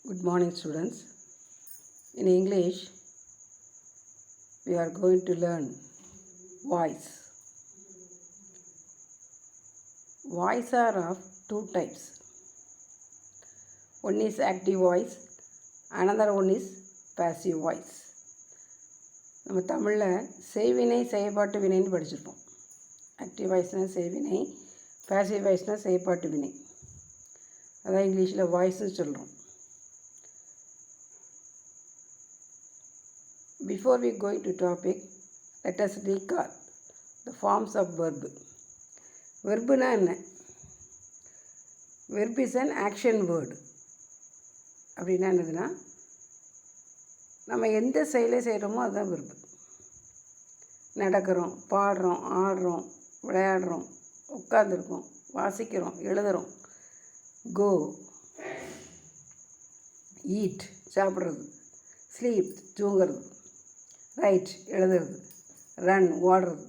Good morning, students. In English, we are going to learn voice. Voice are of two types. One is active voice, another one is passive voice. நம்ம தமிழில் செய்வினை செயல்பாட்டு வினைன்னு படிச்சிருப்போம். Active வாய்ஸ்னால் செய்வினை, passive வாய்ஸ்னால் செயல்பாட்டு வினை. அதான் இங்கிலீஷில் வாய்ஸ்ன்னு சொல்கிறோம். Before we go into topic, let us recall the forms of verb. Verbனா என்ன? Verb is an action word. அப்படின்னா என்னதுன்னா, நம்ம எந்த செயலை செய்கிறோமோ அதுதான் verb. நடக்கிறோம், பாடுறோம், ஆடுறோம், விளையாடுறோம், உட்காந்துருக்கோம், வாசிக்கிறோம், எழுதுகிறோம். கோ, ஈட், சாப்பிட்றது, ஸ்லீப், தூங்குறது, ரைட், எழுதுறது, ரன், ஓடுறது,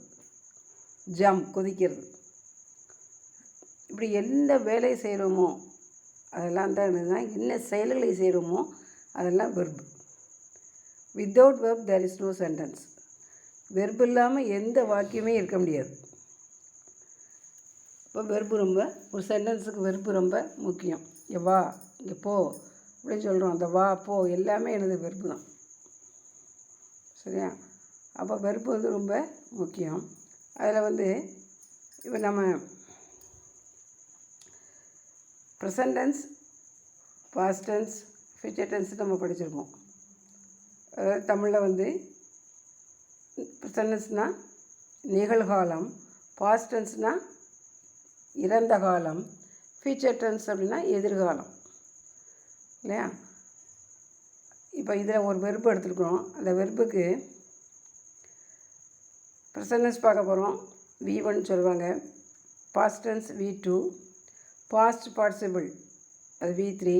ஜம்ப், குதிக்கிறது. இப்படி எந்த வேலை செய்கிறோமோ அதெல்லாம் தான் என்னதுன்னா, என்ன செயல்களை செய்கிறோமோ அதெல்லாம் verb. Without verb there is no sentence. Verb இல்லாமல் எந்த வாக்கியமே இருக்க முடியாது. இப்போ வெர்பு ரொம்ப, ஒரு சென்டென்ஸுக்கு வெர்பு ரொம்ப முக்கியம். இங்கே வா, இங்கே போ அப்படின்னு சொல்கிறோம். அந்த வா, போ எல்லாமே எனது வெர்பு தான். சரியா? அப்போ வெர்பு ரொம்ப முக்கியம். அதில் இப்போ நம்ம present tense, past tense, future tense நம்ம படிச்சிருக்கோம். அதாவது தமிழில் ப்ரெசன்ட் டென்ஸ்னால் நிகழ்காலம், பாஸ்ட் டென்ஸ்னால் இறந்த காலம், ஃபியூச்சர் டென்ஸ் அப்படின்னா எதிர்காலம். இல்லையா? இப்போ இதில் ஒரு வெர்பு எடுத்துருக்குறோம். அந்த வெர்புக்கு ப்ரெசன்ட் டென்ஸ் பார்க்க போகிறோம். V1 சொல்லுவாங்க, past tense V2, past participle அது V3,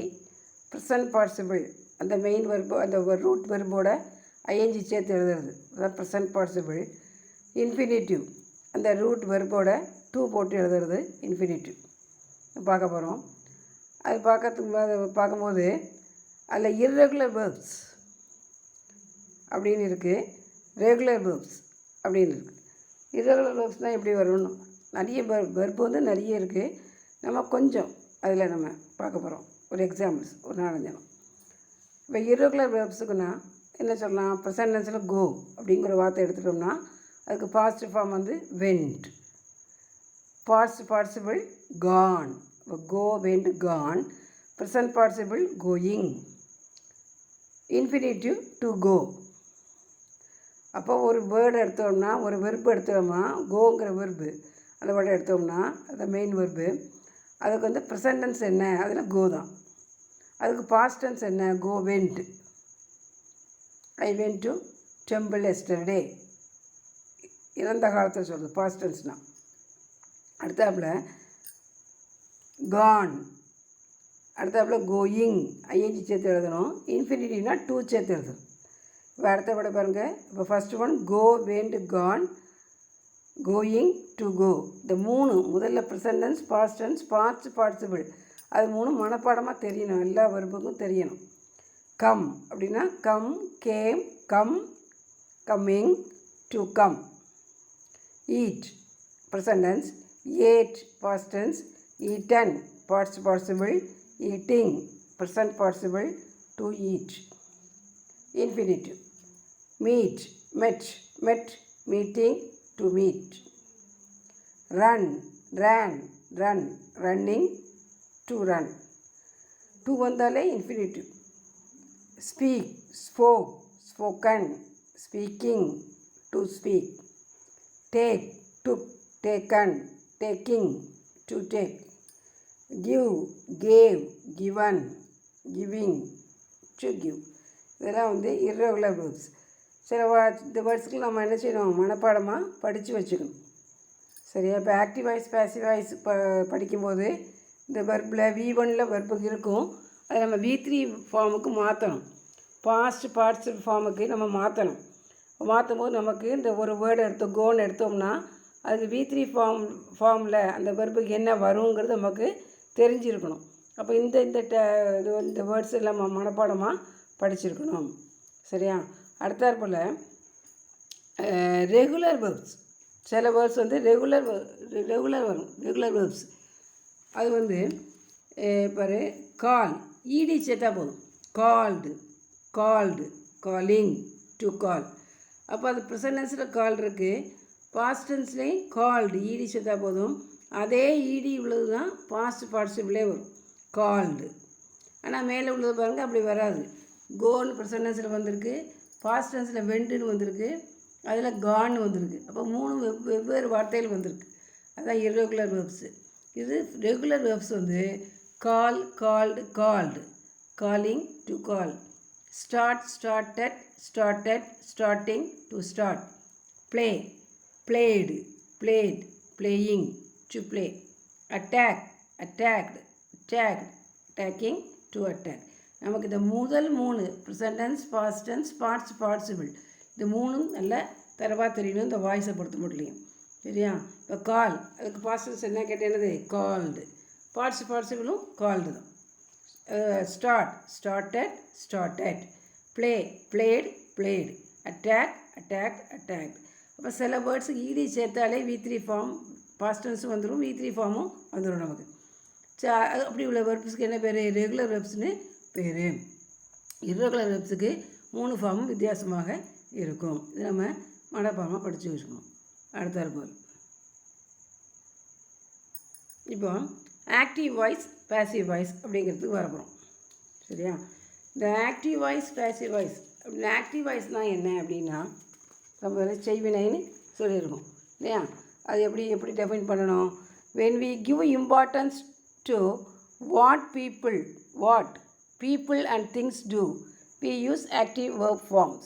ப்ரெசன்ட் பார்ட்டிசிபிள் அந்த மெயின் வெர்பு அந்த ரூட் வெர்போட ஐஎன்ஜி சேர்த்து எழுதுறது அதான் ப்ரெசன்ட் பார்ட்டிசிபிள். இன்ஃபினிட்டிவ் அந்த ரூட் வெர்போட 2 போட்டு எழுதுறது இன்ஃபினிட்டிவ் பார்க்க போகிறோம். அது பார்க்கும்போது அதில் இர்ரெகுலர் வேர்ப்ஸ் அப்படின்னு இருக்குது, ரெகுலர் வேர்ப்ஸ் அப்படின்னு இருக்குது. இர்ரெகுலர் வேர்ப்ஸ்னால் எப்படி வரணும்? நிறைய வெர்பு நிறைய இருக்குது. நம்ம கொஞ்சம் அதில் நம்ம பார்க்க போகிறோம். ஒரு எக்ஸாம்பிள்ஸ் ஒரு 4-5. இப்போ இர்ரெகுலர் வேர்ப்ஸுக்குன்னா என்ன சொல்லலாம்? ப்ரெசன்ட் டென்ஸில் கோ அப்படிங்கிற வார்த்தை எடுத்துட்டோம்னா அதுக்கு past form went, past participle gone. இப்போ go, went, gone. Present participle going, infinitive to go. அப்போ ஒரு வேர்டு எடுத்தோம்னா, ஒரு வெர்பு எடுத்தோம்னா, கோங்கிற வெர்பு அந்த வேர்டை எடுத்தோம்னா அது மெயின் வெர்பு. அதுக்கு ப்ரெசன்ட் டென்ஸ் என்ன? அதில் கோ தான். அதுக்கு பாஸ்ட் டென்ஸ் என்ன? Go, went. I went to temple yesterday, இறந்த காலத்தை சொல்லுது பாஸ்ட் டென்ஸ்னால். அடுத்தாப்புல கான், அடுத்தாப்புல கோயிங் ஐஎன்ஜி சேர்த்து எழுதணும். இன்ஃபினிட்டிவ்னா 2 சேர்த்து எழுதணும். இப்போ அடுத்த பட பாருங்கள். இப்போ first one go, went, gone, going, to go. இந்த 3 முதல்ல present tense, past tense, past participle அது 3 மனப்பாடமாக தெரியணும், எல்லா வெர்புக்கும் தெரியணும். கம் அப்படின்னா come, came, come, coming, to come. Eat present tense, ate past tense, eaten past participle, eating present participle, to eat. Infinitive. Meet, met, met, meeting, to meet. Run, ran, run, running, to run. To வந்தாலே infinitive. Speak, spoke, spoken, speaking, to speak. Take, took, taken, taking, to take. Give, gave, given, giving, to give. இதெல்லாம் irregular verbs. சில இந்த வேர்ட்ஸுக்கு நம்ம என்ன செய்யணும்? மனப்பாடமாக படித்து வச்சுக்கணும். சரியா? இப்போ ஆக்டிவ் வாய்ஸ், பாசிவ் வாய்ஸ் படிக்கும்போது இந்த வெர்பில் V1 வெர்புக்கு இருக்கும். அதை நம்ம V3 ஃபார்முக்கு மாற்றணும். பாஸ்ட் பார்ட்டிசிபிள் ஃபார்முக்கு நம்ம மாற்றணும். மாற்றும் போது நமக்கு இந்த ஒரு வேர்டு கோன்னு எடுத்தோம்னா அதுக்கு V3 ஃபார்மில் அந்த வெர்புக்கு என்ன வருங்கிறது நமக்கு தெரிஞ்சிருக்கணும். அப்போ இந்த வேர்ட்ஸ் எல்லாம் மனப்பாடமாக படிச்சிருக்கணும். சரியா? அடுத்தாற்போல் ரெகுலர் வேர்ப்ஸ். சில வேர்ட்ஸ் வந்து ரெகுலர் வரும். ரெகுலர் வேர்ப்ஸ் அது வந்து பாரு, கால் ஈடி சேர்த்தா போதும். கால்டு, காலிங், டு கால். அப்போ அது ப்ரெசன்ட் டென்ஸில் கால் இருக்குது, பாஸ்ட் டென்ஸ்லேயும் கால்டு ஈடி சேர்த்தா போதும். அதே ஈடி உள்ளது தான் பாஸ்ட் பார்ட்டிசிபிளே வரும், கால்டு. ஆனால் மேலே உள்ளது பாருங்கள், அப்படி வராது. கோன்னு ப்ரெசன்ட் டென்ஸில் வந்திருக்கு, பாஸ்ட் டென்ஸில் வெண்டுன்னு வந்திருக்கு, அதில் கான்னு வந்திருக்கு. அப்போ 3 வெவ்வேறு வார்த்தைகள் வந்திருக்கு. அதுதான் இர்ரெகுலர் வேர்ப்ஸு. இது ரெகுலர் வேர்ப்ஸ் வந்து call, called, called, calling, to call, start, started, started, starting, to start, play, played, played, playing, to play, attack, attacked, attacked, attacking, to attack. நமக்கு இந்த முதல் 3 present tense, past tense, participle, இந்த 3ம் நல்ல தரவாக தெரியணும் இந்த வாய்ஸை பொறுத்த மட்டும். சரியா? இப்போ கால், அதுக்கு பாஸ்ட் டென்ஸ் என்ன கேட்டேன், என்னது? கால்டு. பார்ட்டிசிபிளும் கால்டு தான். Start, started, started, play, blade, blade, attack, attacked, attacked. அப்போ சில வேர்ட்ஸுக்கு ஈடி சேர்த்தாலே V3 ஃபார்ம் பாஸ்ட் டென்ஸும் வந்துடும், V3 ஃபார்மும் வந்துடும் நமக்கு. அது அப்படி உள்ள வேர்ப்ஸுக்கு என்ன பேர்? ரெகுலர் வேர்ப்ஸ்னு பேர். இர்ரெகுலர் வேர்ப்ஸுக்கு 3 ஃபார்மும் வித்தியாசமாக இருக்கும். இது நம்ம மனப்பாடமாக படித்து வச்சுக்கணும். அடுத்தாற்போல் இப்போ ஆக்டிவ் வாய்ஸ், பேசிவ் வாய்ஸ் அப்படிங்கிறதுக்கு வரப்போகிறோம். சரியா? இந்த ஆக்டிவ் வாய்ஸ், பேசிவ் வாய்ஸ் அப்படின்னா ஆக்டிவ் வாய்ஸ்னால் என்ன அப்படின்னா நம்ம செய்வினைன்னு சொல்லியிருக்கோம் இல்லையா? அது எப்படி டெஃபைன் பண்ணணும்? when we give importance to what people and things do, we use active verb forms.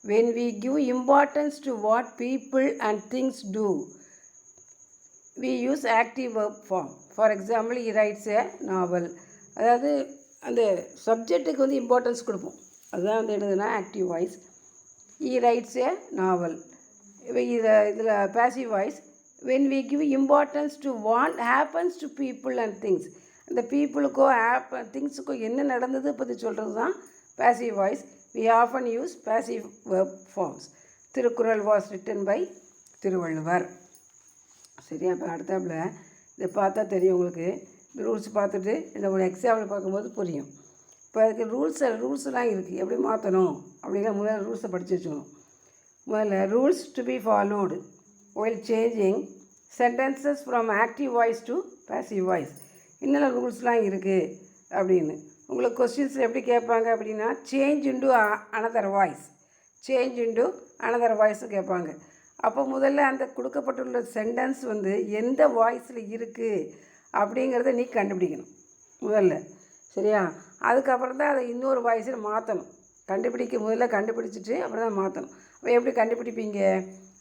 When we give importance to what people and things do, we use active verb form. For example, he writes a novel. அதாவது அந்த சப்ஜெக்ட்டுக்கு வந்து importance கொடுப்போம், அதுதான் வந்து என்னதுன்னா active voice. he writes a novel. இதில் passive voice, when we give importance to what happens to people and things, அந்த பீப்புளுக்கோ திங்ஸுக்கோ என்ன நடந்தது பற்றி சொல்கிறது தான் passive voice. We often use passive verb forms. Thirukkural was written by Thiruvalluvar. சரியா? இப்போ அடுத்தாப்புல இதை பார்த்தா தெரியும் உங்களுக்கு. இந்த ரூல்ஸ் பார்த்துட்டு இந்த ஒரு எக்ஸாம்பிள் பார்க்கும்போது புரியும். இப்போ அதுக்கு ரூல்ஸ்லாம் இருக்குது, எப்படி மாற்றணும் அப்படின்னா முதல்ல ரூல்ஸை படித்து வச்சுக்கணும். முதல்ல rules to be followed while changing sentences from active voice to passive voice. என்னென்ன ரூல்ஸ்லாம் இருக்குது அப்படின்னு உங்களுக்கு கொஸ்டின்ஸில் எப்படி கேட்பாங்க அப்படின்னா, சேஞ்ச் இன்டு அனதர் வாய்ஸ் கேட்பாங்க. அப்போ முதல்ல அந்த கொடுக்கப்பட்டுள்ள சென்டென்ஸ் வந்து எந்த வாய்ஸில் இருக்குது அப்படிங்கிறத நீ கண்டுபிடிக்கணும் முதல்ல. சரியா? அதுக்கப்புறம் தான் அதை இன்னொரு வாய்ஸில் மாற்றணும். முதல்ல கண்டுபிடிச்சிட்டு அப்புறம் தான் மாற்றணும். அப்போ எப்படி கண்டுபிடிப்பீங்க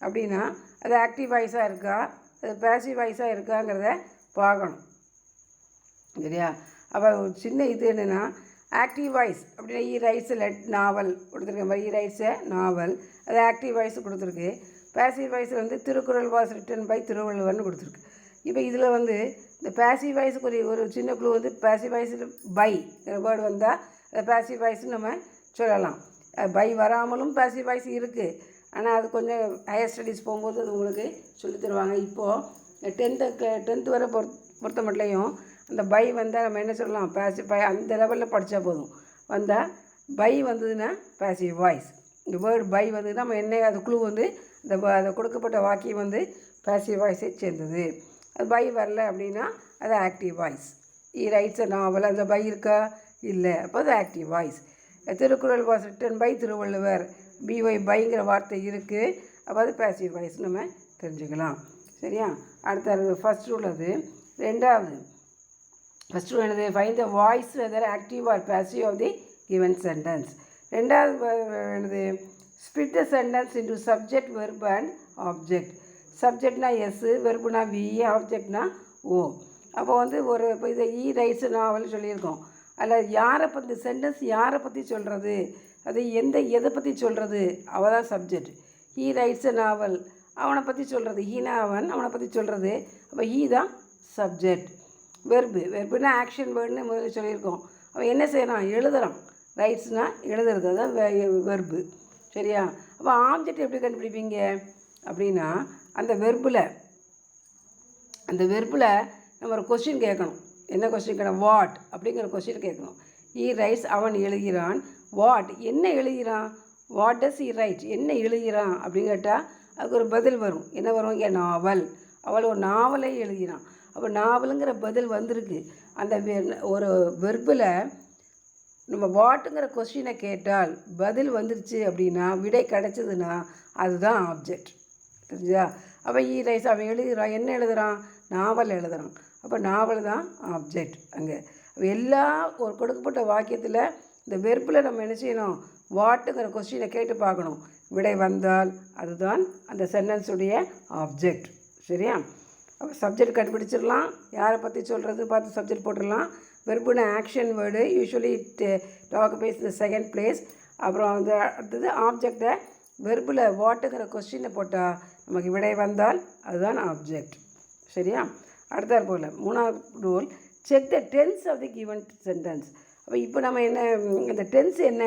அப்படின்னா, அது ஆக்டிவ் வாய்ஸாக இருக்கா, அது பேசிவ் வாய்ஸாக இருக்காங்கிறத பார்க்கணும். சரியா? அப்போ சின்ன இது என்னென்னா, ஆக்டிவ் வாய்ஸ் அப்படின்னா ஈ ரைட்ஸ் நாவல் கொடுத்துருக்க மாதிரி, ஈ ரைட்ஸ் நாவல், அது ஆக்டிவ் வாய்ஸ் கொடுத்துருக்கு. பேசிவ் வாய்ஸ் வந்து திருக்குறள் வாஸ் ரிட்டன் பை திருவள்ளுவர்னு கொடுத்துருக்கு. இப்போ இதில் வந்து இந்த பேசிவ் வாய்ஸுக்கு ஒரு சின்ன க்ளூ வந்து பேசிவ் வாய்ஸில் பை வேர்டு வந்தால் அதை பேசிவ் வாய்ஸ்னு நம்ம சொல்லலாம். பை வராமலும் பேசிவ் வாய்ஸ் இருக்குது, ஆனால் அது கொஞ்சம் ஹையர் ஸ்டடீஸ் போகும்போது அது உங்களுக்கு சொல்லித் தருவாங்க. இப்போது 10th வரை பொறுத்த மட்டும் அந்த பை வந்தால் நம்ம என்ன சொல்லலாம், பை அந்த லெவலில் படித்தா போதும். வந்தால் பை வந்ததுன்னா பேசிவ் வாய்ஸ். இந்த வேர்டு பை வந்ததுன்னா நம்ம என்ன அது குழு வந்து அதை கொடுக்கப்பட்ட வாக்கியம் வந்து பேசிவ் வாய்ஸை சேர்ந்தது. அது பை வரல அப்படின்னா அது active voice. He writes novel, அந்த பை இருக்கா இல்லை, அப்போ அது active voice. Thirukkural was written by Thiruvalluvar, பைங்கிற வார்த்தை இருக்குது, அப்போ அது பேசிவ் வாய்ஸ் நம்ம தெரிஞ்சுக்கலாம். சரியா? அடுத்த ஃபஸ்ட் ரூல் அது. ரெண்டாவது ஃபஸ்ட் ரூல் என்னது? Find the voice whether active or passive of the given sentence. ரெண்டாவது என்னது? Split the sentence into subject, verb and object. சப்ஜெக்ட்னா எஸ், வெர்புனா வி, ஆப்ஜெக்ட்னா ஓ. அப்போ வந்து இப்போ இதை ஈ ரைட்ஸ் நாவல் சொல்லியிருக்கோம். அதில் யாரை பற்றி சென்டென்ஸ் யாரை பற்றி சொல்கிறது, அது எதை பற்றி சொல்கிறது, அவள் தான் சப்ஜெக்ட். ஹீ ரைட்ஸ் அ நாவல், அவனை பற்றி சொல்கிறது. ஹீனா அவனை பற்றி சொல்கிறது, அப்போ ஹீ தான் சப்ஜெக்ட். வெர்புனா ஆக்ஷன் வேர்டுன்னு முதல்ல சொல்லியிருக்கோம். அவன் என்ன செய்யறான்? எழுதுறான். ரைட்ஸ்னால் எழுதுறது, அதான் வெர்பு. சரியா? அப்போ ஆப்ஜெக்ட் எப்படி கண்டுபிடிப்பீங்க அப்படின்னா, அந்த வெர்பில் நம்ம ஒரு கொஸ்டின் கேட்கணும். என்ன கொஸ்டின் கேட்கணும்? வாட் அப்படிங்கிற கொஸ்டின் கேட்கணும். ஈ ரைட்ஸ், அவன் எழுதுகிறான். வாட், என்ன எழுதுகிறான்? வாட் டஸ் ஈ ரைட், என்ன எழுதுகிறான் அப்படின்னு கேட்டால் அதுக்கு ஒரு பதில் வரும். என்ன வரும்? ஏ நாவல், அவள் ஒரு நாவலை எழுதுகிறான். அப்போ நாவலுங்கிற பதில் வந்திருக்கு. அந்த ஒரு வெர்பில் நம்ம வாட்டுங்கிற கொஸ்டினை கேட்டால் பதில் வந்துருச்சு அப்படின்னா, விடை கிடச்சிதுன்னா அதுதான் ஆப்ஜெக்ட். தெரிஞ்சா? அப்போ ஈ ரைஸ், அவன் எழுதுகிறான். என்ன எழுதுகிறான்? நாவல் எழுதுகிறான். அப்போ நாவல் தான் ஆப்ஜெக்ட். அங்கே எல்லா ஒரு கொடுக்கப்பட்ட வாக்கியத்தில் இந்த வெர்பில் நம்ம என்ன செய்யணும்? வாட்டுங்கிற கொஸ்டினை கேட்டு பார்க்கணும். விடை வந்தால் அதுதான் அந்த சென்டென்ஸுடைய ஆப்ஜெக்ட். சரியா? அப்போ சப்ஜெக்ட் கண்டுபிடிச்சிடலாம். யாரை பற்றி சொல்கிறது பார்த்து சப்ஜெக்ட் போட்டுடலாம். வெர்புனா action word, usually takes place இந்த செகண்ட் பிளேஸ். அப்புறம் வந்து அடுத்தது ஆப்ஜெக்டை வெர்பில் வாட்டுங்கிற கொஸ்டினை போட்டால் நமக்கு விடை வந்தால் அதுதான் ஆப்ஜெக்ட். சரியா? அடுத்தாற் போல் மூணாவது rule, check the tense of the given sentence. அப்போ இப்போ நம்ம என்ன, இந்த டென்ஸ் என்ன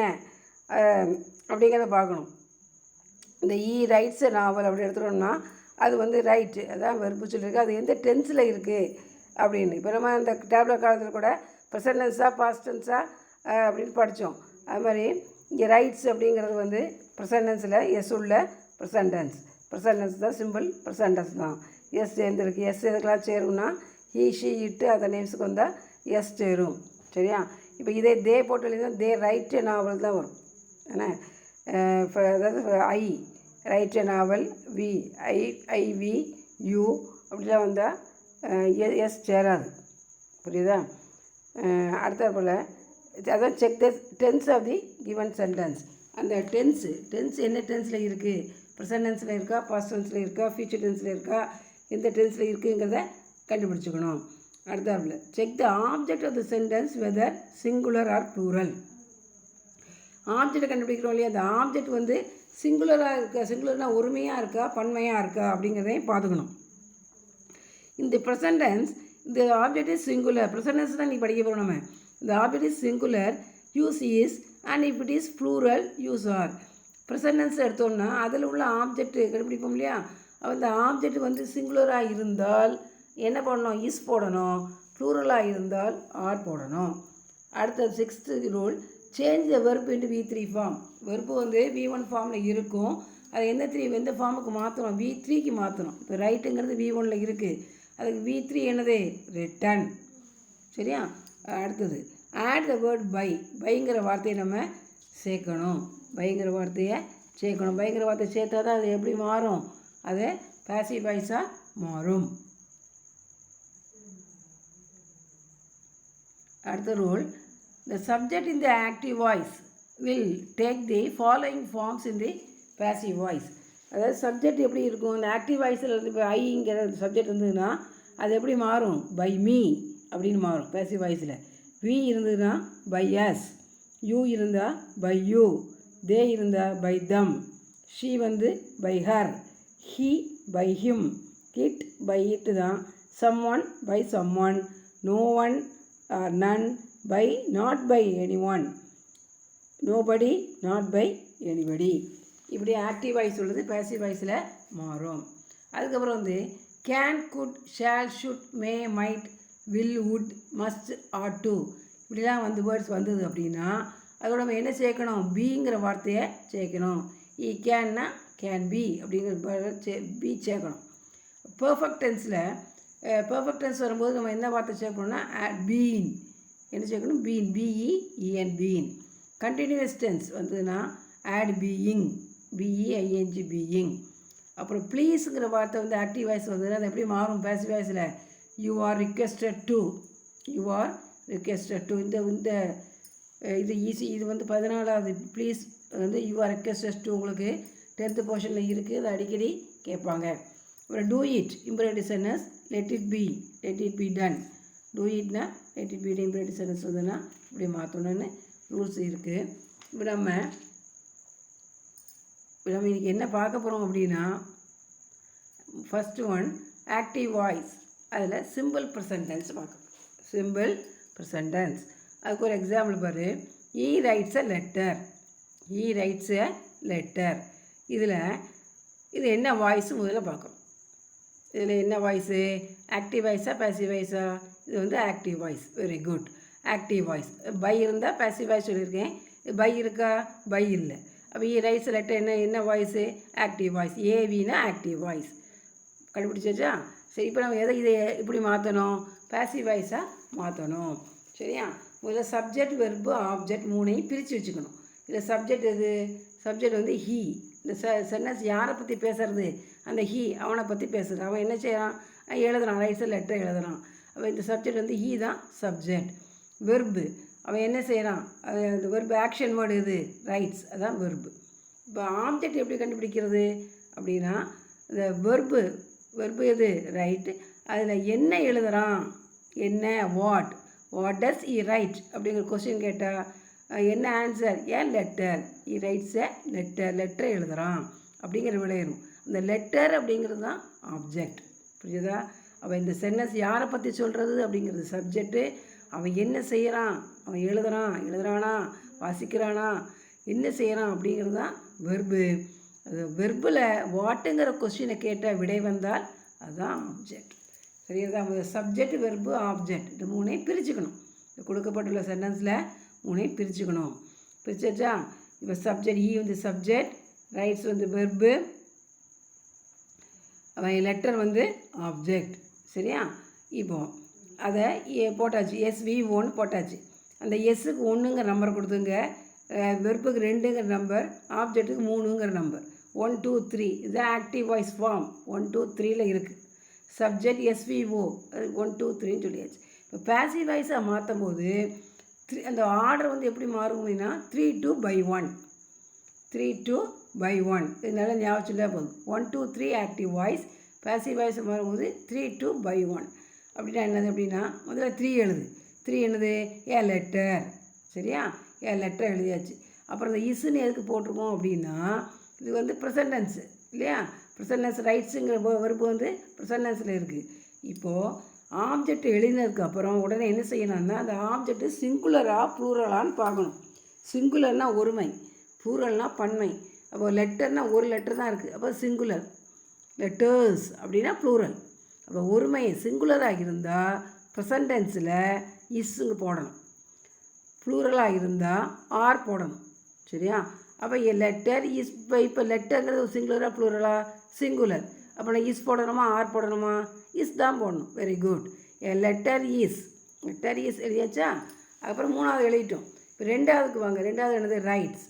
அப்படிங்கிறத பார்க்கணும். இந்த ஈ ரைட்ஸ் நாவல் அப்படி எடுத்துட்டோம்னா அது வந்து ரைட்டு, அதான் வெர்பு சொல்லியிருக்கு. அது எந்த டென்ஸில் இருக்குது அப்படின்னு. இப்போ நம்ம இந்த டேப்லெட் காலத்தில் கூட ப்ரெசன்ட் டென்ஸா பாஸ்ட் டென்ஸா அப்படின்னு படித்தோம். அது மாதிரி இங்கே ரைட்ஸ் அப்படிங்கிறது வந்து ப்ரெசன்ட் டென்ஸில் எஸ் உள்ள ப்ரெசன்ட் டென்ஸ் தான், சிம்பிள் ப்ரெசன்ட் டென்ஸ் தான். எஸ் சேர்ந்துருக்கு. எஸ் எதுக்கெல்லாம் சேரும்னா ஹீ ஷீ இட்டு அந்த நேம்ஸுக்கு வந்தால் எஸ் சேரும். சரியா? இப்போ இதே தே போட்டு எழுதினா தே ரைட்டு நாவல் தான் வரும். ஏன்னா அதாவது I write novel, we we you அப்படிலாம் வந்தால் எஸ் சேராது. புரியுதா? அடுத்த போல் அதான் check the tense of the given sentence. அந்த டென்ஸ் என்ன டென்ஸில் இருக்குது? ப்ரெசன்ட் டென்ஸில் இருக்கா, பாஸ்ட் டென்ஸில் இருக்கா, ஃபியூச்சர் டென்ஸில் இருக்கா, எந்த டென்ஸில் இருக்குங்கிறத கண்டுபிடிச்சிக்கணும். அடுத்தாப்புல check the object of the sentence whether singular or plural. ஆப்ஜெக்டை கண்டுபிடிக்கிறோம் இல்லையா, அந்த ஆப்ஜெக்ட் வந்து சிங்குலராக இருக்கா, சிங்குலர்னால் ஒருமையாக இருக்கா, பன்மையாக இருக்கா அப்படிங்கிறதையும் பார்த்துக்கணும். இந்த ப்ரெசன்ட் டென்ஸ், இந்த object is singular. Present tense தான் நீ படிக்க போகிறோம். நம்ம இந்த object is singular, use is, and if it is plural use are. Present tense எடுத்தோம்னா அதில் உள்ள ஆப்ஜெக்ட் கண்டுபிடிப்போம் இல்லையா, அந்த ஆப்ஜெக்ட் வந்து சிங்குலராக இருந்தால் என்ன பண்ணணும்? இஸ் போடணும். ப்ளூரலாக இருந்தால் ஆர் போடணும். அடுத்தது 6th rule, change the verb into V3 form. Verb வந்து V1 ஃபார்மில் இருக்கும். அதை எந்த ஃபார்முக்கு மாற்றணும்? V3க்கு மாற்றணும். இப்போ ரைட்டுங்கிறது V1ல் இருக்குது, அதுக்கு V3 என்னது? ரிட்டன். சரியா? அடுத்தது ஆட் த வேர்ட் பைங்கிற வார்த்தையை நம்ம சேர்க்கணும். பைங்கிற வார்த்தையை சேர்த்தா தான் அது எப்படி மாறும்? அது பாசிவ் வாய்ஸாக மாறும். அடுத்த rule, the subject in the active voice will take the following forms in the passive voice. அதாவது சப்ஜெக்ட் எப்படி இருக்கும்? இந்த ஆக்டிவ் வாய்ஸில் இருந்து இப்போ ஐங்கிற சப்ஜெக்ட் இருந்ததுன்னா அது எப்படி மாறும்? பை மீ அப்படின்னு மாறும் பேசிவ் வாய்ஸில். வி இருந்ததுன்னா பை அஸ், யூ இருந்தால் பை யூ, தே இருந்தால் பை தம், ஷீ வந்து by her, he by him, it by it தான், someone by someone, no one or none by not by anyone, nobody not by anybody. இப்படி active voice உள்ளது passive வாய்ஸில் மாறும். அதுக்கப்புறம் வந்து can, could, shall, should, may, might, will, would, must, ought to இப்படிலாம் வந்து words வந்தது அப்படின்னா அதோட நம்ம என்ன சேர்க்கணும்? பிங்கிற வார்த்தையை சேர்க்கணும். இ கேன்னா கேன் பி அப்படிங்கிற பி சேர்க்கணும். பர்ஃபெக்ட் டென்ஸ் வரும்போது நம்ம என்ன வார்த்தை சேர்க்கணும்னா பீன் என்ன சேர்க்கணும்? Been, B E E N, been. Continuous tense வந்ததுன்னா ஆட் பீயிங், பிஇஐஎன்ஜி, பீயிங். அப்புறம் ப்ளீஸுங்கிற வார்த்தை வந்து ஆக்டிவ் வாய்ஸ் வந்ததுன்னா அது எப்படி மாறும் பேசிவ் வாய்ஸில்? யூ ஆர் ரிக்வெஸ்டட் டு, இந்த இது ஈஸி. இது வந்து 14வது ப்ளீஸ் வந்து யூ ஆர் ரிக்வெஸ்டட் டு உங்களுக்கு 10th போர்ஷனில் இருக்குது, அது அடிக்கடி கேட்பாங்க. அப்புறம் do it imperative sentence, let it be done. Do இட்னா let it be imperative sentence வந்ததுன்னா இப்படி மாற்றணும்னு ரூல்ஸ் இருக்குது. இப்போ நம்ம இன்றைக்கி என்ன பார்க்க போகிறோம் அப்படின்னா, ஃபஸ்ட்டு ஒன் ஆக்டிவ் வாய்ஸ், அதில் சிம்பிள் ப்ரெசன்ட் டென்ஸ் பார்க்கணும். Simple present tense. அதுக்கு ஒரு எக்ஸாம்பிள் பாரு. He writes a letter. He writes a letter. இதில் இது என்ன வாய்ஸ் முதல்ல பார்க்கணும். இதில் என்ன வாய்ஸு? ஆக்டிவ் வாய்ஸா பேசிவ் வாய்ஸா? இது வந்து active voice. Very good. Active voice. By இருந்தால் பேசிவ் வாய்ஸ் சொல்லியிருக்கேன். பை இருக்கா? பை இல்லை. அப்போ ஈ ரைட்ஸ் லெட்டர் என்ன வாய்ஸு? Active voice. ஏவினா ஆக்டிவ் வாய்ஸ். கண்டுபிடிச்சாச்சா? சரி, இப்போ நம்ம இதை இப்படி மாற்றணும், பேசிவ் வாய்ஸாக மாற்றணும். சரியா? முதல்ல சப்ஜெக்ட் வெர்பு ஆப்ஜெக்ட் மூணையும் பிரித்து வச்சுக்கணும். இதில் சப்ஜெக்ட் எது? சப்ஜெக்ட் வந்து ஹீ. இந்த சென்டென்ஸ் யாரை பற்றி பேசுறது? அந்த ஹீ, அவனை பற்றி பேசுகிறான். அவன் என்ன செய்கிறான்? எழுதுறான், ரைட்ஸ் லெட்டர் எழுதுறான். அவன் இந்த சப்ஜெக்ட் வந்து ஹீ தான் சப்ஜெக்ட். வெர்பு, அவன் என்ன செய்கிறான்? அந்த வெர்பு ஆக்ஷன் வேர்டு எது? ரைட்ஸ், அதான் வெர்பு. இப்போ ஆப்ஜெக்ட் எப்படி கண்டுபிடிக்கிறது அப்படின்னா, இந்த வெர்பு எது? ரைட்டு. அதில் என்ன எழுதுகிறான்? என்ன? வாட் டஸ் ஈ ரைட் அப்படிங்கிற கொஸ்டின் கேட்டால் என்ன answer? A letter. He writes a letter எழுதுகிறான் அப்படிங்கிற விளையணும். அந்த லெட்டர் அப்படிங்கிறது தான் ஆப்ஜெக்ட். புரியுதா? அவன் இந்த சென்டென்ஸ் யாரை பற்றி சொல்கிறது அப்படிங்கிறது சப்ஜெக்டு. அவன் என்ன செய்கிறான்? அவன் எழுதுறானா, வாசிக்கிறானா, என்ன செய்கிறான் அப்படிங்கிறது தான் வெர்பு. அது வெர்பில் வாட்டுங்கிற கொஸ்டினை கேட்டால் விடை வந்தால் அதுதான் ஆப்ஜெக்ட். சரியா? சப்ஜெக்ட் வெர்பு ஆப்ஜெக்ட் இந்த மூணையும் பிரிச்சுக்கணும். இந்த கொடுக்கப்பட்டுள்ள சென்டென்ஸில் மூணையும் பிரிச்சுக்கணும். பிரிச்சாச்சா? இப்போ சப்ஜெக்ட் ஈ வந்து சப்ஜெக்ட், ரைட்ஸ் வந்து வெர்பு, அவன் லெட்டர் வந்து ஆப்ஜெக்ட். சரியா? இப்போ அதை போட்டாச்சு. SV1 போட்டாச்சு. அந்த எஸ்ஸுக்கு 1ங்கிற நம்பர் கொடுத்துங்க, வெர்புக்கு 2ங்கிற நம்பர், ஆப்ஜெக்ட்டுக்கு 3ங்கிற நம்பர். 1 2 3 இது ஆக்டிவ் வாய்ஸ் ஃபார்ம். 1 2 3ல் இருக்குது. சப்ஜெக்ட் SVO 1 2 3ன்னு சொல்லியாச்சு. இப்போ பேசிவ் வாய்ஸாக மாற்றும் போது அந்த ஆர்டர் வந்து எப்படி மாறும் அப்படின்னா 3 2 by 1. 3 2 by 1 இதனால ஞாபகம் சொல்ல போதும். 1 2 3 ஆக்டிவ் வாய்ஸ். பேசிவ் வாய்ஸ் மாறும்போது 3 2 by 1. அப்படின்னா என்னது அப்படின்னா முதல்ல 3 எழுது. 3 என்னது? ஏ லெட்டர். சரியா? ஏ லெட்டர் எழுதியாச்சு. அப்புறம் இந்த இஸ்ன்னு எதுக்கு போட்டிருக்கோம் அப்படின்னா இது வந்து ப்ரெசன்ட் டென்ஸ் இல்லையா? ப்ரெசன்ட் டென்ஸ் ரைட்ஸுங்கிற வெர்பு வந்து ப்ரெசன்ட் டென்ஸில் இருக்குது. இப்போது ஆப்ஜெக்ட் எழுதினதுக்கப்புறம் உடனே என்ன செய்யணும்னா அந்த ஆப்ஜெக்ட்டு சிங்குலராக ப்ளூரலான்னு பார்க்கணும். சிங்குலர்னால் ஒருமை, ப்ளூரல்னால் பன்மை. அப்போ லெட்டர்னால் ஒரு லெட்டர் தான் இருக்குது, அப்போ சிங்குலர். லெட்டர்ஸ் அப்படின்னா ப்ளூரல். அப்போ ஒருமை சிங்குலராக இருந்தால் ப்ரெசன்ட் டென்ஸில் இஸ்ஸுங்க போடணும். ப்ளூரலாக இருந்தால் ஆர் போடணும். சரியா? அப்போ லெட்டர் இஸ். இப்போ லெட்டருங்கிறது சிங்குலராக ப்ளூரலாக? சிங்குலர். அப்போ நான் இஸ் போடணுமா ஆர் போடணுமா? இஸ் தான் போடணும். Very good. லெட்டர் இஸ் எழுதியாச்சா? அப்புறம் 3வது எழுதிட்டோம். இப்போ 2வதுக்கு வாங்க. 2வது என்னது? ரைட்ஸ்.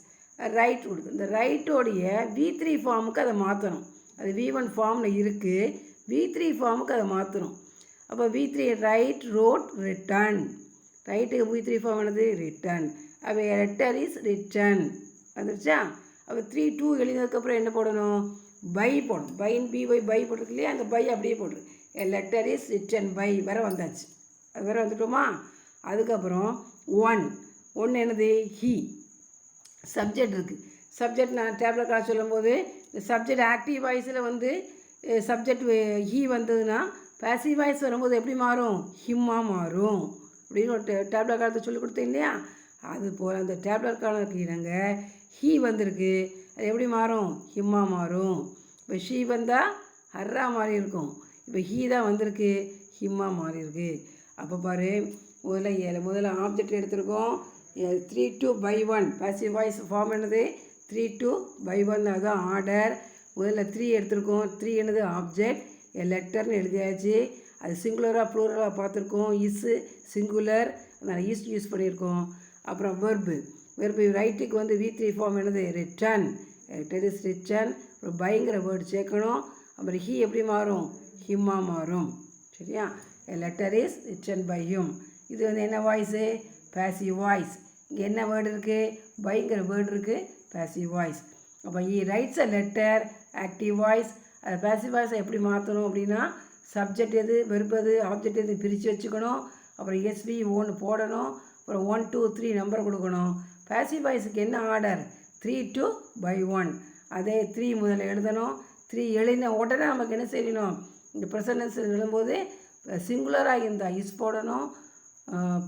ரைட் கொடுக்கு. இந்த ரைட்டோடைய V3 ஃபார்முக்கு அதை மாற்றணும். அது V1 ஃபார்மில் இருக்குது. V3 ஃபார்முக்கு அதை மாற்றணும். அப்போ V3 ரைட் ரோட் ரிட்டன். ரைட்டுக்கு V3 ஃபார்ம் என்னது? ரிட்டன். அப்போ லெட்டர் இஸ் ரிட்டன் வந்துருச்சா? அப்போ 3 2 எழுதினதுக்கப்புறம் என்ன போடணும்? பை போடணும். பைன் BY பை போட்டிருக்கு இல்லையா? அந்த பை அப்படியே போட்டுரு. லெட்டர் இஸ் ரிட்டன் பை வர வந்தாச்சு. அது வர வந்துட்டோமா? அதுக்கப்புறம் 1 என்னது? ஹீ. சப்ஜெக்ட் இருக்குது. சப்ஜெக்ட் நான் டேப்லெட் காசு சொல்லும்போது இந்த சப்ஜெக்ட் ஆக்டிவ் வாய்ஸில் வந்து சப்ஜெக்ட் ஹீ வந்ததுன்னா பேசிவ் வாய்ஸ் வரும்போது எப்படி மாறும்? ஹிம்மாக மாறும் அப்படின்னு ஒரு டேப்லெட் காலத்தை சொல்லி கொடுத்தேன் இல்லையா? அது போல் அந்த டேப்லெட் காலத்துக்கு இணங்க ஹீ வந்திருக்கு. அது எப்படி மாறும்? ஹிம்மாக மாறும். இப்போ ஷீ வந்தால் ஹர்ரா மாறி இருக்கும். இப்போ ஹீ தான் வந்திருக்கு, ஹிம்மாக மாறி இருக்கு. அப்போ பாரு, முதல்ல ஆப்ஜெக்ட் எடுத்திருக்கோம். 3 2 by 1 பேசிவ் வாய்ஸ் ஃபார்ம் என்னது? 3 2 by 1 அதுதான் ஆர்டர். முதல்ல 3 எடுத்திருக்கோம். 3 என்னது? ஆப்ஜெக்ட். லெட்டர்னு எழுதியாச்சு. அது சிங்குலராக ப்ளூரலாக பார்த்துருக்கோம். இஸ் சிங்குலர், அதனால் இஸ் யூஸ் பண்ணியிருக்கோம். அப்புறம் வெர்பு ரைட்டுக்கு வந்து V3 ஃபார்ம் என்னது? ரிட்டன். Letter is return. அப்புறம் பயங்கர வேர்டு சேர்க்கணும். அப்புறம் ஹீ எப்படி மாறும்? ஹிம்மாக மாறும். சரியா? Letter is written by him. இது வந்து என்ன வாய்ஸு? Passive voice. இங்கே என்ன வேர்டு இருக்குது? பயங்கர வேர்டு இருக்குது, பேசிவ் வாய்ஸ். அப்போ he writes a letter active voice. அதை பேசிவ் வாய்ஸை எப்படி மாற்றணும் அப்படின்னா சப்ஜெக்ட் எது, வெர்பு எது, ஆப்ஜெக்ட் எது பிரித்து வச்சுக்கணும். அப்புறம் SV1 போடணும். அப்புறம் 1 2 3 நம்பர் கொடுக்கணும். பேசிவ் வாய்ஸுக்கு என்ன ஆர்டர்? 3 2 by 1. அதே 3 முதல்ல எழுதணும். 3 எழுதின உடனே நமக்கு என்ன செய்யணும்? இந்த ப்ரெசன்ட் டென்ஸ் எழுதும்போது சிங்குலராக இருந்தால் இஸ் போடணும்.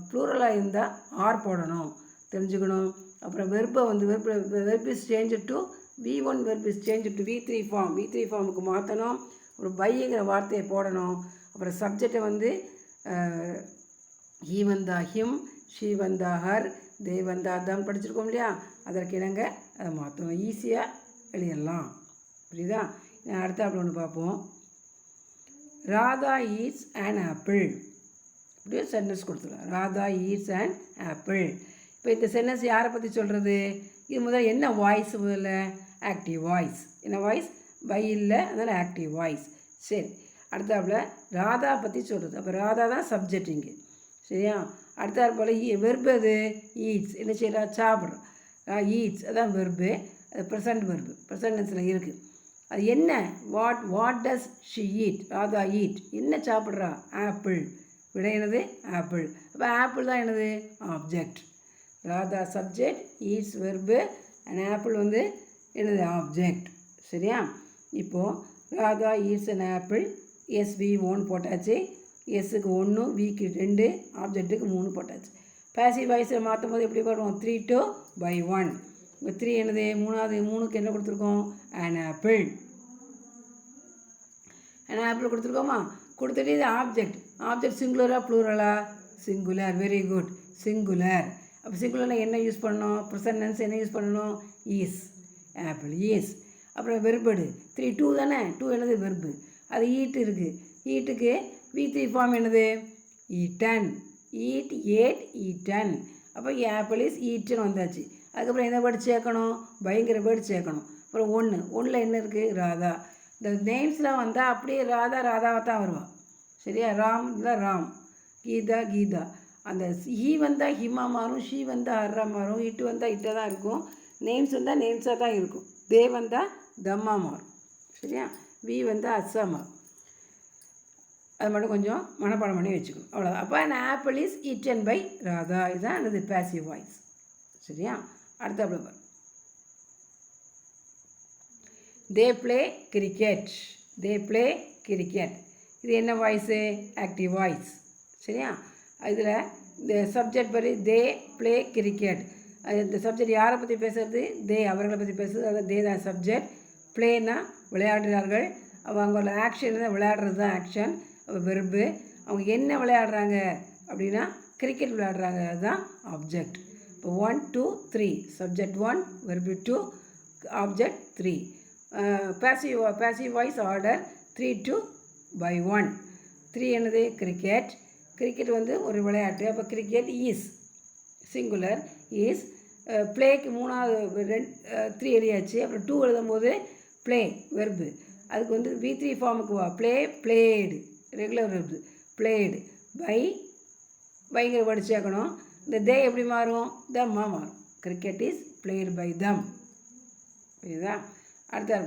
ப்ளூரலாக இருந்தால் ஆர் போடணும் தெரிஞ்சுக்கணும். அப்புறம் வெர்பை வந்து verb is change to V1 verb is change to V3 form, V3 ஃபார்முக்கு மாற்றணும். ஒரு பைங்கிற வார்த்தையை போடணும். அப்புறம் சப்ஜெக்டை வந்து ஹீ வந்தா ஹிம், ஷீ வந்தா ஹர், தே வந்தா தம் படிச்சிருக்கோம் இல்லையா, அதற்கு இணங்க அதை மாற்றணும். ஈஸியாக எழுதிடலாம். புரியுதா? அடுத்தாப்புல ஒன்று பார்ப்போம். Radha eats and apple. இப்படியே சென்டென்ஸ் கொடுத்துருலாம். Radha eats and apple. இப்போ இந்த சென்டென்ஸ் யாரை பற்றி சொல்கிறது? இது முதல்ல என்ன வாய்ஸ்? முதல்ல ஆக்டிவ் வாய்ஸ். என்ன வாய்ஸ்? பை இல்லை, அதனால் ஆக்டிவ் வாய்ஸ். சரி, அடுத்தாப்புல ராதா பற்றி சொல்கிறது. அப்போ ராதா தான் சப்ஜெக்ட் இங்கே. சரியா? அடுத்தாற் போல் வெர்பு அது ஈட்ஸ். என்ன செய்கிறா? சாப்பிட்றோம். ஈட்ஸ் அதான் வெர்பு. அது ப்ரெசன்ட் வெர்பு, ப்ரெசன்ட் டென்ஸில் இருக்குது. அது என்ன? What does she eat? Radha eat. என்ன சாப்பிட்றா? ஆப்பிள். விட என்னது? ஆப்பிள். அப்போ ஆப்பிள் தான் என்னது? Object. Radha subject, eats verb, and apple வந்து என்னது? ஆப்ஜெக்ட். சரியா? இப்போது Radha eats and apple. SV 1 போட்டாச்சு. எஸ்ஸுக்கு 1, விக்கு 2, ஆப்ஜெக்ட்டுக்கு 3 போட்டாச்சு. பேசிவ் வாய்ஸை மாற்றும் போது எப்படி வரும்? 3 to by 1. இப்போ 3 என்னது? 3க்கு என்ன கொடுத்துருக்கோம்? And apple. அண்ட் ஆப்பிள் கொடுத்துருக்கோமா? கொடுத்துட்டு இது ஆப்ஜெக்ட். ஆப்ஜெக்ட் சிங்குலராக ப்ளூரலா? சிங்குலர். Very good, singular. அப்போ சிங்குலரில் என்ன யூஸ் பண்ணணும்? ப்ரெசன்ட் டென்ஸ் என்ன யூஸ் பண்ணணும்? ஈஸ். Apple is. அப்புறம் வெர்படு 3 2 தானே? 2 என்னது? வெர்பு. அது ஈட் இருக்குது. ஈட்டுக்கு V3 ஃபார்ம் என்னது? ஈட்டன். Eat, ate, eaten. அப்போ ஆப்பிள் இஸ் ஈட்டன் வந்தாச்சு. அதுக்கப்புறம் என்ன வேர்டு சேர்க்கணும்? பயங்கர வேர்டு சேர்க்கணும். அப்புறம் 1 என்ன இருக்குது? ராதா. இந்த நேம்ஸ்லாம் வந்தால் அப்படியே ராதாவாக தான் வருவாள். சரியா? ராம் தான் ராம், கீதா கீதா. அந்த ஹீ வந்தால் ஹிமா மாறும், ஷீ வந்தால் ஹர்ரா மாறும், இட்டு வந்தால் இட்டாக தான் இருக்கும். நேம்ஸ் வந்தால் நேம்ஸாக தான் இருக்கும். தே வந்தால் தம்மா மாறும். சரியா? வி வந்தால் அஸ்ஸா மாறும். அது மட்டும் கொஞ்சம் மனப்பாடம் பண்ணி வச்சுக்கணும். அவ்வளோதான். அப்போ an apple is eaten by Radha. இதுதான் எனது பேசிவ் வாய்ஸ். சரியா? அடுத்தாப்புல பாரு. They play cricket. They play cricket. இது என்ன வாய்ஸு? Active voice. சரியா? இதில் இந்த சப்ஜெக்ட் படி தே ப்ளே கிரிக்கெட். இந்த சப்ஜெக்ட் யாரை பற்றி பேசுகிறது? தே, அவர்களை பற்றி பேசுகிறது. அதான் தே தான் சப்ஜெக்ட். ப்ளேனா விளையாடுறார்கள். அவங்களோட ஆக்ஷன் தான், விளையாடுறது தான் ஆக்ஷன். வெர்பு. அவங்க என்ன விளையாடுறாங்க அப்படின்னா கிரிக்கெட் விளையாடுறாங்க, அதுதான் ஆப்ஜெக்ட். இப்போ 1 2 3 subject 1, verb 2, object 3. Passive voice order 3 to by 1. 3 என்னது? கிரிக்கெட். கிரிக்கெட் வந்து ஒரு விளையாட்டு. அப்போ கிரிக்கெட் ஈஸ் சிங்குலர். ஈஸ். ப்ளேக்கு 3 எழுதியாச்சு. அப்புறம் 2 எழுதும்போது ப்ளே வெர்பு. அதுக்கு வந்து V3 ஃபார்முக்கு வா. Played regular verb. பிளேடு. பைங்கிற வேர்டு சேர்க்கணும். இந்த தே எப்படி மாறும்? தம்மா மாறும். Cricket is played by them. புரியுதா? அடுத்த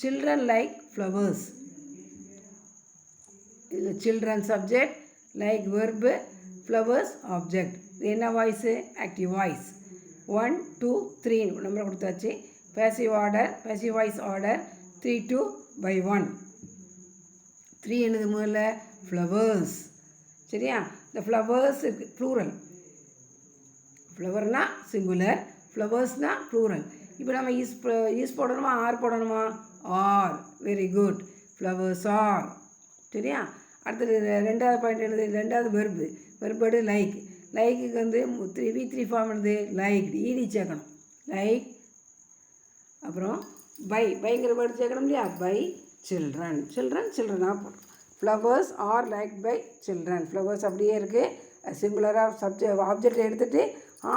சில்ட்ரன் லைக் ஃப்ளவர்ஸ். இது children subject, like verb, flowers object. இது என்ன வாய்ஸு? Active voice. 1 2 3 நம்பர் கொடுத்தாச்சு. Passive voice order 3 to by 1. 3 என்னது? முதல்ல ஃப்ளவர்ஸ். சரியா? இந்த ஃப்ளவர்ஸ் இருக்குது ப்ளூரல். ஃப்ளவர்னால் சிங்குலர், ஃப்ளவர்ஸ்னால் ப்ளூரல். இப்போ நம்ம ஈஸ் போடணுமா ஆர் போடணுமா? Are. Very good. Flowers are. சரியா? அடுத்தது 2வது பாயிண்ட் என்னது? 2வது வெர்பு. வெர்படு லைக். லைக்குக்கு வந்து V3 ஃபார்ம் என்னது? லைக்டு. ஈடி சேர்க்கணும். லைக். அப்புறம் பைங்கிற வேர்டு சேர்க்கணும் இல்லையா? By children. சில்ட்ரனாக போடுறோம். Flowers are like by children. Flowers அப்படியே இருக்குது. சிங்குலராக ஆப்ஜெக்ட் எடுத்துகிட்டு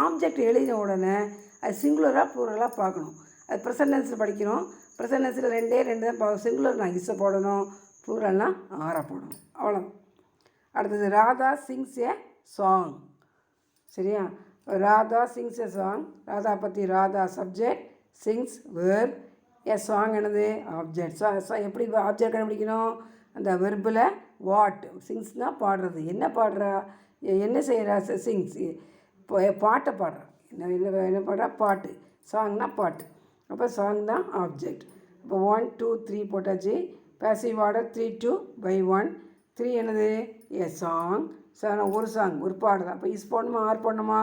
ஆப்ஜெக்ட் எழுதின உடனே அது சிங்குலராக ப்ளூரலாக பார்க்கணும். அது ப்ரெசன்ட் டென்ஸில் படிக்கணும். ப்ரெசன்ட் டென்ஸில் 2 தான் சிங்குலர் நான் இஸ்ஸை போடணும், ப்ளூரல்னால் ஆரை போடணும். அவ்வளோ. அடுத்தது ராதா சிங்ஸ் ஏ சாங். சரியா? Radha sings a song. Radha பற்றி Radha subject, sings verb, a song என்னது? ஆப்ஜெக்ட். எப்படி ஆப்ஜெக்ட் கண்டுபிடிக்கணும்? அந்த வெர்பில் வாட். சிங்ஸ்னால் பாடுறது. என்ன பாடுறா? என்ன செய்கிறா? சிங்ஸ். இப்போ பாட்டை பாடுறா. என்ன பாடுறா? பாட்டு. சாங்னா பாட்டு. அப்போ சாங் தான் ஆப்ஜெக்ட். இப்போ 1 2 3 போட்டாச்சு. Passive order 3 to by 1. 3 என்னது? ஏ சாங். ஒரு சாங் ஒரு பாடல். அப்போ இஸ் போடணுமா ஆர் போடணுமா?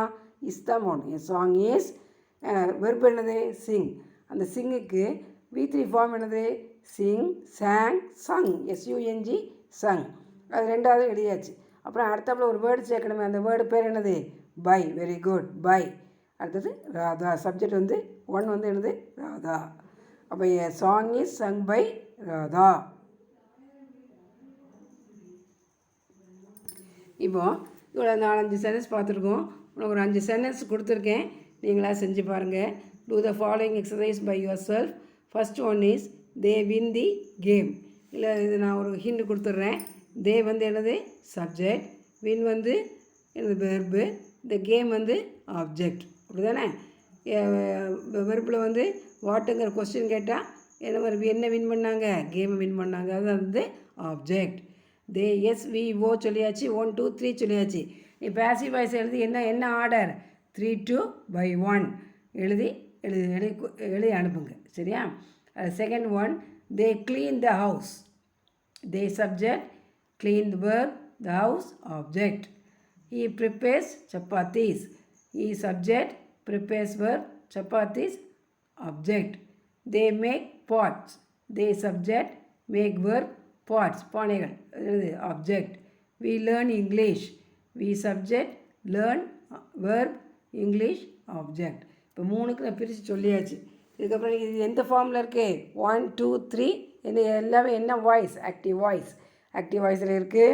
இஸ் தான் போடணும். என் சாங் இஸ் வெர்பு என்னது? சிங். அந்த சிங்குக்கு V3 ஃபார்ம் என்னது? சிங், சாங், சங். SUNG சங். அது ரெண்டாவது எழுதியாச்சு. அப்புறம் அடுத்தாப்புல ஒரு வேர்டு சேர்க்கணுமே, அந்த வேர்டு பேர் என்னது? பை. Very good, by. அடுத்தது ராதா. சப்ஜெக்ட் வந்து 1 வந்து என்னது? ராதா. அப்போ a song is sung by Radha. இப்போது இவ்வளோ 4-5 சென்டென்ஸ் பார்த்துருக்கோம். உனக்கு ஒரு 5 சென்டென்ஸ் கொடுத்துருக்கேன், நீங்களா செஞ்சு பாருங்கள். Do the following exercise by yourself. First one is they win the game. இல்லை இது நான் ஒரு ஹிண்ட் கொடுத்துட்றேன். தே வந்து என்னது? சப்ஜெக்ட். வின் வந்து என்னது? வெர்பு. இந்த கேம் வந்து ஆப்ஜெக்ட். அப்படி தானே? வெர்பில் வந்து வாட்டுங்கிற கொஸ்டின் கேட்டால் என்ன வெர்பு? என்ன வின் பண்ணாங்க? கேமை வின் பண்ணாங்க. அது வந்து ஆப்ஜெக்ட். தே SVO சொல்லியாச்சு. 1 2 3 சொல்லியாச்சு. நீ பேசிவ் வாய்ஸ் எழுதி என்ன ஆர்டர்? 3 2 by 1 எழுதி அனுப்புங்க. சரியா? Second one, they clean the house. They subject, clean the verb, the house object. He prepares chapatis. He subject, prepares verb, chapatis object. They make pots. They subject, make verb, pots பானைகள் object. We learn English. We subject, learn verb, English object. இப்போ 3க்கு நான் பிரித்து சொல்லியாச்சு. இதுக்கப்புறம் இது எந்த ஃபார்மில் இருக்குது? 1 2 3 என்ன எல்லாமே என்ன வாய்ஸ்? Active voice. ஆக்டிவ் வாய்ஸில் இருக்குது.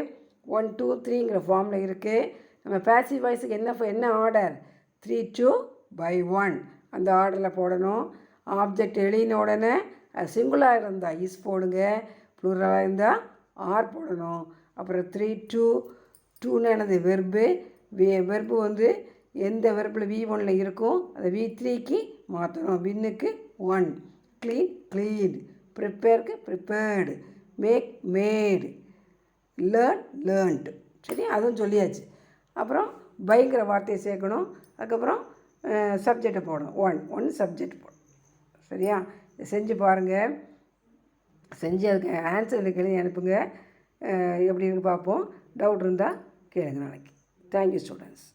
1 2 3ங்கிற ஃபார்மில் இருக்குது. நம்ம பேசிவ் வாய்ஸுக்கு என்ன ஆர்டர்? 3 2 by 1 அந்த ஆர்டரில் போடணும். ஆப்ஜெக்ட் எழுதின உடனே அது சிங்குலாக இருந்தால் இஸ் போடுங்க, ப்ளூரலாக இருந்தால் ஆர் போடணும். அப்புறம் 3 2 2ன்னு என்னது? வெர்பு. வெர்பு வந்து எந்த வெர்பில் V1ல் இருக்கும் அதை V3க்கு மாற்றணும். வின்னுக்கு 1, க்ளீன் க்ளீன், ப்ரிப்பேருக்கு ப்ரிப்பேர்டு, மேக் மேடு, லேர்ன் லேர்ன்டு. சரி, அதுவும் சொல்லியாச்சு. அப்புறம் பைங்கிற வார்த்தையை சேர்க்கணும். அதுக்கப்புறம் சப்ஜெக்டை போடணும். 1 சப்ஜெக்ட் போடணும். சரியா? இதை செஞ்சு பாருங்கள். செஞ்சு அதுக்கு ஆன்சர் எழுதி அனுப்புங்க. எப்படி இருக்கு பார்ப்போம். டவுட் இருந்தால் கேளுங்க நாளைக்கு. Thank you students.